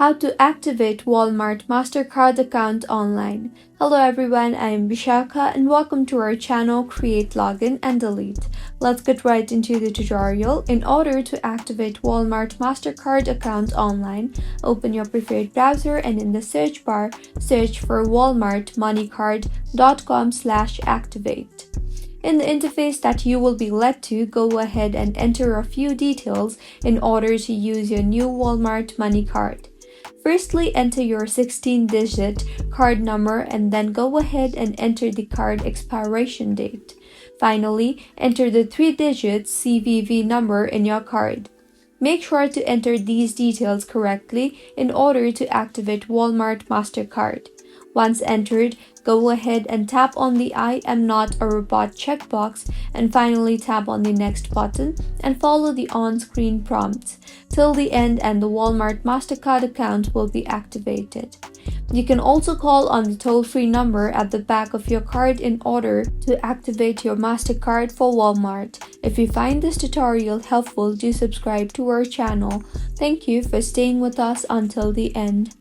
How to activate Walmart Mastercard account online. Hello everyone, I am Vishaka and welcome to our channel Create Login and Delete. Let's get right into the tutorial. In order to activate Walmart Mastercard account online, open your preferred browser and in the search bar, search for walmartmoneycard.com/activate. In the interface that you will be led to, go ahead and enter a few details in order to use your new Walmart Money Card. Firstly, enter your 16-digit card number and then go ahead and enter the card expiration date. Finally, enter the 3-digit CVV number in your card. Make sure to enter these details correctly in order to activate Walmart Mastercard. Once entered, go ahead and tap on the I am not a robot checkbox and finally tap on the next button and follow the on-screen prompts till the end and the Walmart Mastercard account will be activated. You can also call on the toll-free number at the back of your card in order to activate your Mastercard for Walmart. If you find this tutorial helpful, do subscribe to our channel. Thank you for staying with us until the end.